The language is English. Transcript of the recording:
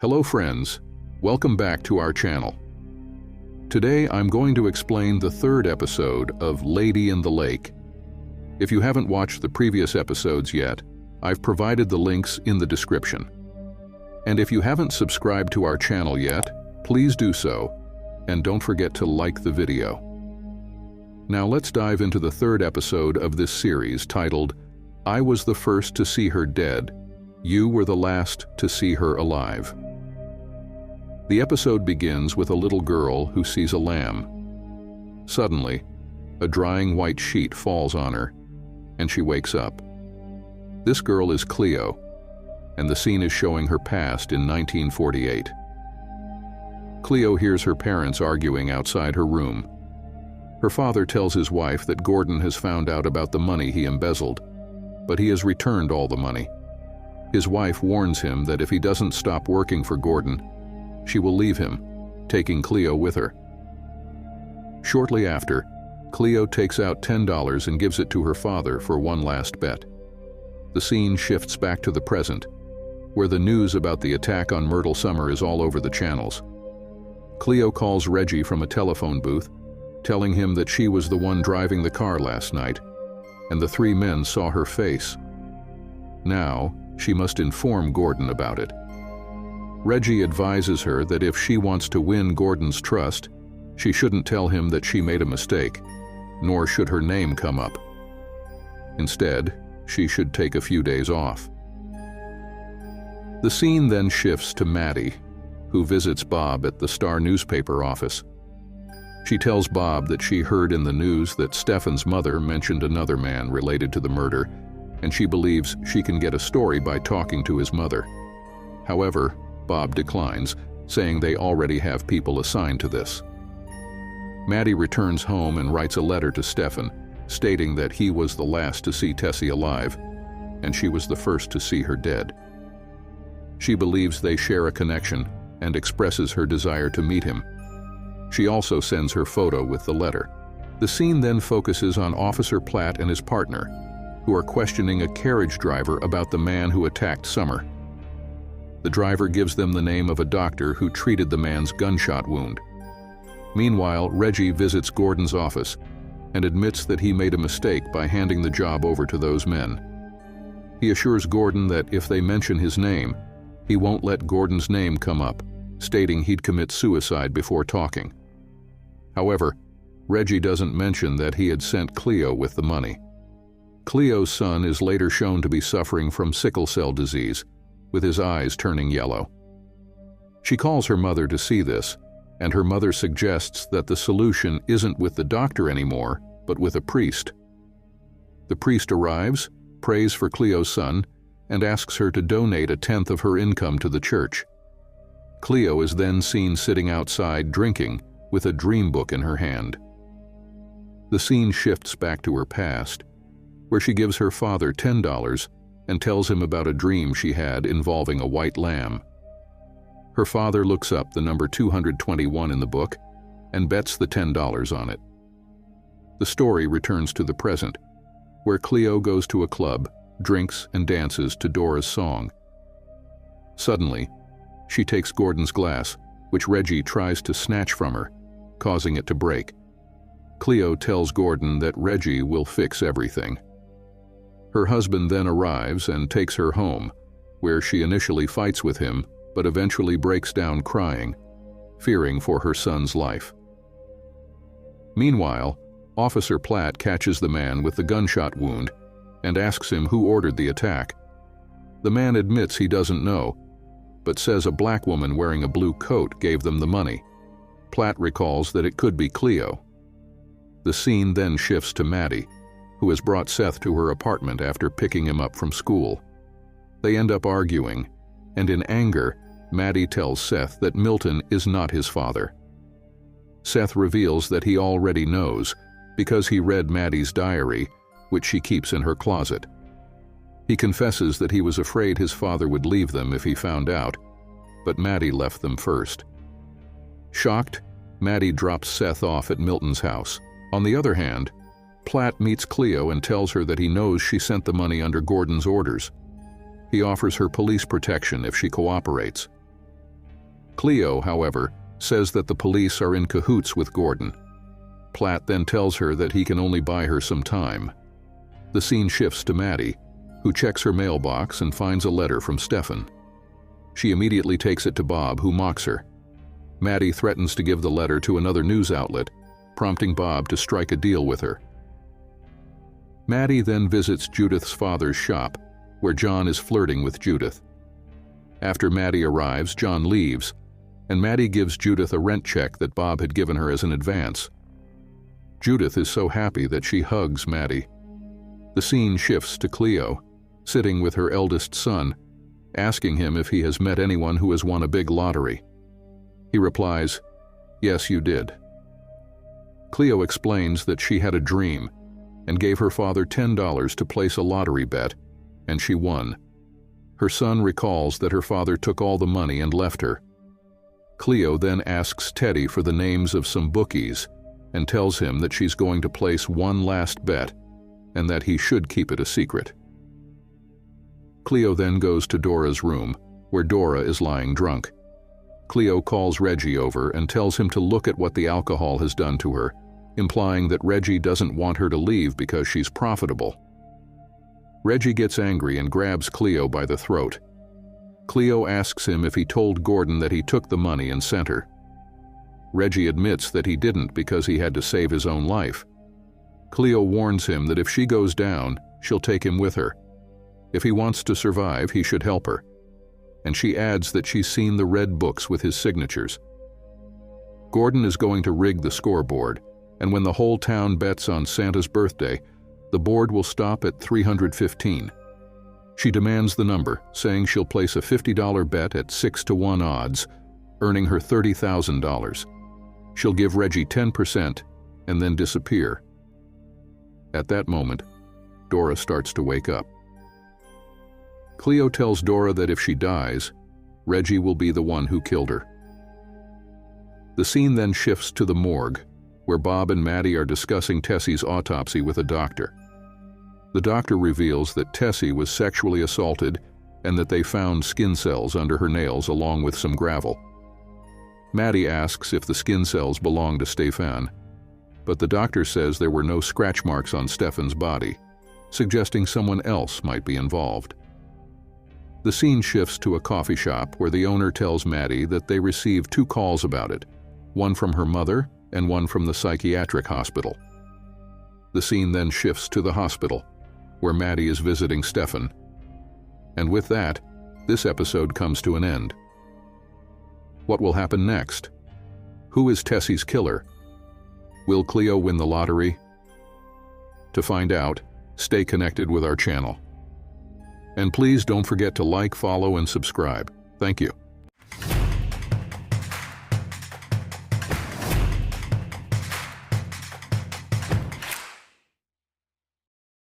Hello friends, welcome back to our channel. Today I'm going to explain the third episode of Lady in the Lake. If you haven't watched the previous episodes yet, I've provided the links in the description. And if you haven't subscribed to our channel yet, please do so, and don't forget to like the video. Now let's dive into the third episode of this series titled, I Was the First to See Her Dead, You Were the Last to See Her Alive. The episode begins with a little girl who sees a lamb. Suddenly, a drying white sheet falls on her, and she wakes up. This girl is Cleo, and the scene is showing her past in 1948. Cleo hears her parents arguing outside her room. Her father tells his wife that Gordon has found out about the money he embezzled, but he has returned all the money. His wife warns him that if he doesn't stop working for Gordon, she will leave him, taking Cleo with her. Shortly after, Cleo takes out $10 and gives it to her father for one last bet. The scene shifts back to the present, where the news about the attack on Myrtle Summer is all over the channels. Cleo calls Reggie from a telephone booth, telling him that she was the one driving the car last night, and the three men saw her face. Now, she must inform Gordon about it. Reggie advises her that if she wants to win Gordon's trust, she shouldn't tell him that she made a mistake, nor should her name come up. Instead, she should take a few days off. The scene then shifts to Maddie, who visits Bob at the Star newspaper office. She tells Bob that she heard in the news that Stefan's mother mentioned another man related to the murder, and she believes she can get a story by talking to his mother. However, Bob declines, saying they already have people assigned to this. Maddie returns home and writes a letter to Stefan, stating that he was the last to see Tessie alive, and she was the first to see her dead. She believes they share a connection and expresses her desire to meet him. She also sends her photo with the letter. The scene then focuses on Officer Platt and his partner, who are questioning a carriage driver about the man who attacked Summer. The driver gives them the name of a doctor who treated the man's gunshot wound. Meanwhile, Reggie visits Gordon's office and admits that he made a mistake by handing the job over to those men. He assures Gordon that if they mention his name, he won't let Gordon's name come up, stating he'd commit suicide before talking. However, Reggie doesn't mention that he had sent Cleo with the money. Cleo's son is later shown to be suffering from sickle cell disease, with his eyes turning yellow. She calls her mother to see this, and her mother suggests that the solution isn't with the doctor anymore, but with a priest. The priest arrives, prays for Cleo's son, and asks her to donate 1/10 of her income to the church. Cleo is then seen sitting outside drinking, with a dream book in her hand. The scene shifts back to her past, where she gives her father $10 and tells him about a dream she had involving a white lamb. Her father looks up the number 221 in the book and bets the $10 on it. The story returns to the present, where Cleo goes to a club, drinks and dances to Dora's song. Suddenly, she takes Gordon's glass, which Reggie tries to snatch from her, causing it to break. Cleo tells Gordon that Reggie will fix everything. Her husband then arrives and takes her home, where she initially fights with him, but eventually breaks down crying, fearing for her son's life. Meanwhile, Officer Platt catches the man with the gunshot wound and asks him who ordered the attack. The man admits he doesn't know, but says a black woman wearing a blue coat gave them the money. Platt recalls that it could be Cleo. The scene then shifts to Maddie, who has brought Seth to her apartment after picking him up from school. They end up arguing, and in anger, Maddie tells Seth that Milton is not his father. Seth reveals that he already knows, because he read Maddie's diary, which she keeps in her closet. He confesses that he was afraid his father would leave them if he found out, but Maddie left them first. Shocked, Maddie drops Seth off at Milton's house. On the other hand, Platt meets Cleo and tells her that he knows she sent the money under Gordon's orders. He offers her police protection if she cooperates. Cleo, however, says that the police are in cahoots with Gordon. Platt then tells her that he can only buy her some time. The scene shifts to Maddie, who checks her mailbox and finds a letter from Stefan. She immediately takes it to Bob, who mocks her. Maddie threatens to give the letter to another news outlet, prompting Bob to strike a deal with her. Maddie then visits Judith's father's shop, where John is flirting with Judith. After Maddie arrives, John leaves, and Maddie gives Judith a rent check that Bob had given her as an advance. Judith is so happy that she hugs Maddie. The scene shifts to Cleo, sitting with her eldest son, asking him if he has met anyone who has won a big lottery. He replies, "Yes, you did." Cleo explains that she had a dream and gave her father $10 to place a lottery bet, and she won. Her son recalls that her father took all the money and left her. Cleo then asks Teddy for the names of some bookies and tells him that she's going to place one last bet and that he should keep it a secret. Cleo then goes to Dora's room, where Dora is lying drunk. Cleo calls Reggie over and tells him to look at what the alcohol has done to her, implying that Reggie doesn't want her to leave because she's profitable. Reggie gets angry and grabs Cleo by the throat. Cleo asks him if he told Gordon that he took the money and sent her. Reggie admits that he didn't because he had to save his own life. Cleo warns him that if she goes down, she'll take him with her. If he wants to survive, he should help her. And she adds that she's seen the red books with his signatures. Gordon is going to rig the scoreboard, and when the whole town bets on Santa's birthday, the board will stop at 315. She demands the number, saying she'll place a $50 bet at 6-to-1 odds, earning her $30,000. She'll give Reggie 10% and then disappear. At that moment, Dora starts to wake up. Cleo tells Dora that if she dies, Reggie will be the one who killed her. The scene then shifts to the morgue, where Bob and Maddie are discussing Tessie's autopsy with a doctor. The doctor reveals that Tessie was sexually assaulted and that they found skin cells under her nails along with some gravel. Maddie asks if the skin cells belong to Stefan, but the doctor says there were no scratch marks on Stefan's body, suggesting someone else might be involved. The scene shifts to a coffee shop where the owner tells Maddie that they received 2 calls about it, one from her mother and one from the psychiatric hospital. The scene then shifts to the hospital, where Maddie is visiting Stefan. And with that, this episode comes to an end. What will happen next? Who is Tessie's killer? Will Cleo win the lottery? To find out, stay connected with our channel. And please don't forget to like, follow, and subscribe. Thank you.